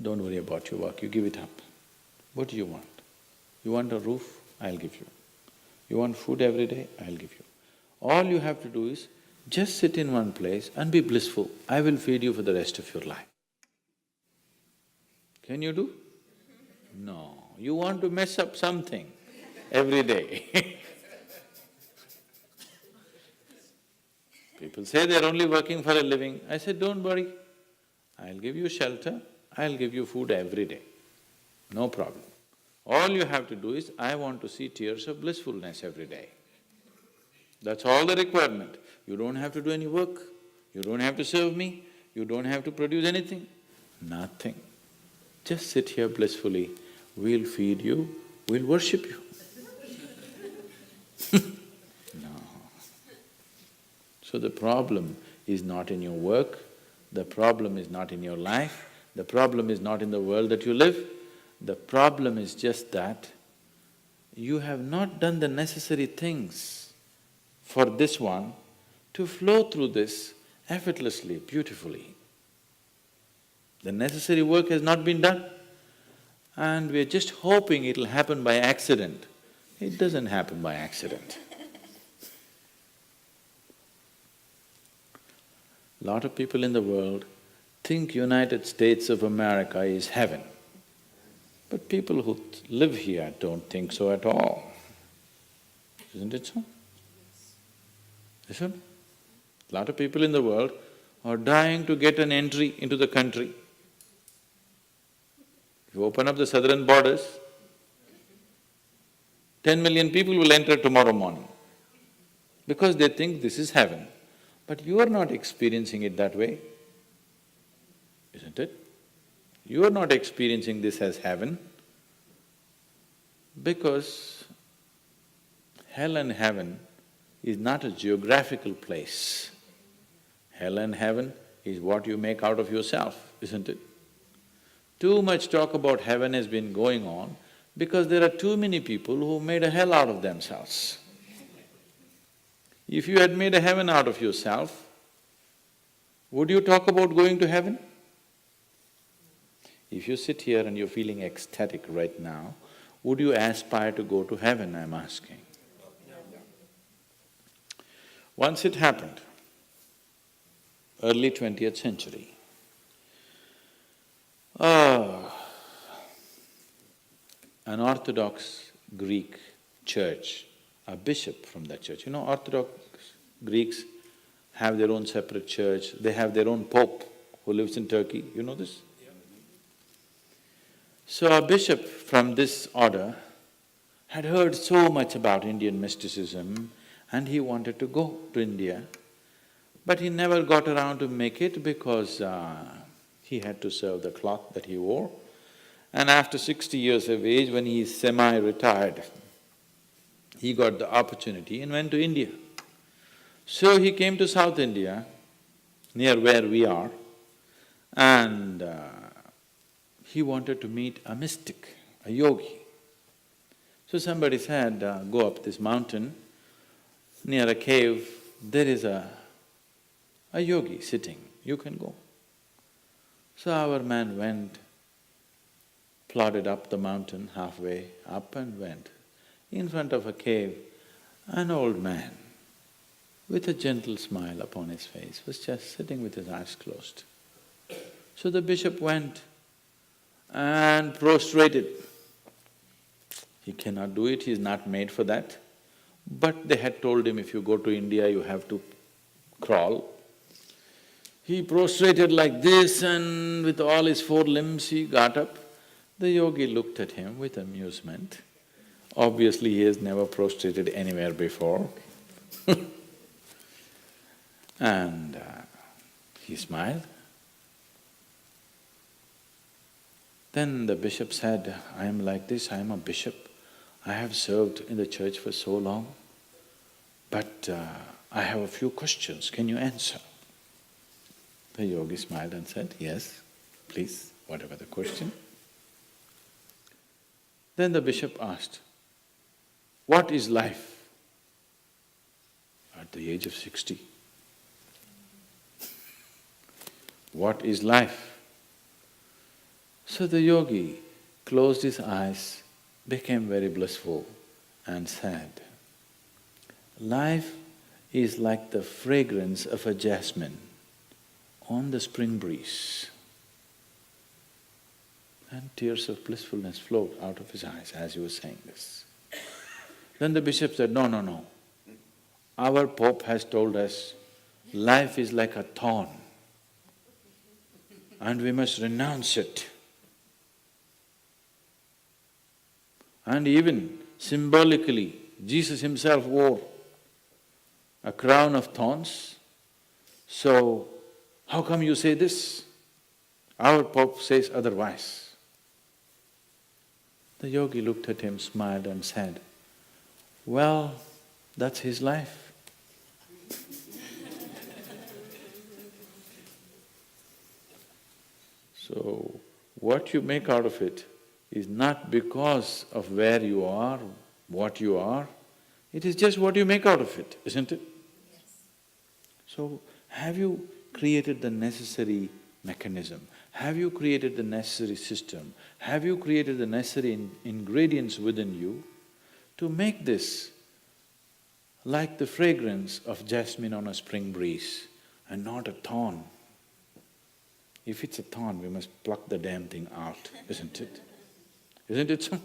Don't worry about your work, you give it up. What do you want? You want a roof? I'll give you. You want food every day? I'll give you. All you have to do is just sit in one place and be blissful. I will feed you for the rest of your life. Can you do? No, you want to mess up something every day. People say they're only working for a living. I said, don't worry, I'll give you shelter, I'll give you food every day, no problem. All you have to do is, I want to see tears of blissfulness every day. That's all the requirement. You don't have to do any work, you don't have to serve me, you don't have to produce anything, nothing. Just sit here blissfully, we'll feed you, we'll worship you. No. So the problem is not in your work, the problem is not in your life, the problem is not in the world that you live, the problem is just that you have not done the necessary things for this one to flow through this effortlessly, beautifully. The necessary work has not been done and we're just hoping it'll happen by accident. It doesn't happen by accident. Lot of people in the world think United States of America is heaven. But people who live here don't think so at all. Isn't it so? Isn't it? A lot of people in the world are dying to get an entry into the country. If you open up the southern borders, 10 million people will enter tomorrow morning because they think this is heaven. But you are not experiencing it that way, isn't it? You are not experiencing this as heaven because hell and heaven is not a geographical place. Hell and heaven is what you make out of yourself, isn't it? Too much talk about heaven has been going on because there are too many people who made a hell out of themselves. If you had made a heaven out of yourself, would you talk about going to heaven? If you sit here and you're feeling ecstatic right now, would you aspire to go to heaven, I'm asking? Once it happened, early 20th century, an Orthodox Greek church, a bishop from that church, Orthodox Greeks have their own separate church, they have their own pope who lives in Turkey, you know this? So a bishop from this order had heard so much about Indian mysticism and he wanted to go to India, but he never got around to make it because he had to serve the cloth that he wore. And after 60 years of age, when he is semi-retired, he got the opportunity and went to India. So he came to South India, near where we are, and he wanted to meet a mystic, a yogi. So somebody said, go up this mountain, near a cave, there is a yogi sitting, you can go. So our man went, plodded up the mountain, halfway up and went. In front of a cave, an old man with a gentle smile upon his face was just sitting with his eyes closed. So the bishop went and prostrated. He cannot do it, he is not made for that. But they had told him, if you go to India, you have to crawl. He prostrated like this and with all his four limbs he got up. The yogi looked at him with amusement. Obviously, he has never prostrated anywhere before. And he smiled. Then the bishop said, I am like this, I am a bishop. I have served in the church for so long, but I have a few questions, can you answer? The yogi smiled and said, yes, please, whatever the question. Then the bishop asked, what is life? At the age of 60. What is life? So the yogi closed his eyes, became very blissful and said, life is like the fragrance of a jasmine on the spring breeze. And tears of blissfulness flowed out of his eyes as he was saying this. Then the bishop said, no, no, no. Our Pope has told us life is like a thorn and we must renounce it. And even symbolically, Jesus himself wore a crown of thorns. So, how come you say this? Our Pope says otherwise. The yogi looked at him, smiled and said, well, that's his life. So, what you make out of it is not because of where you are, what you are, it is just what you make out of it, isn't it? Yes. So, have you created the necessary mechanism? Have you created the necessary system? Have you created the necessary ingredients within you to make this like the fragrance of jasmine on a spring breeze and not a thorn? If it's a thorn, we must pluck the damn thing out, isn't it? Isn't it so?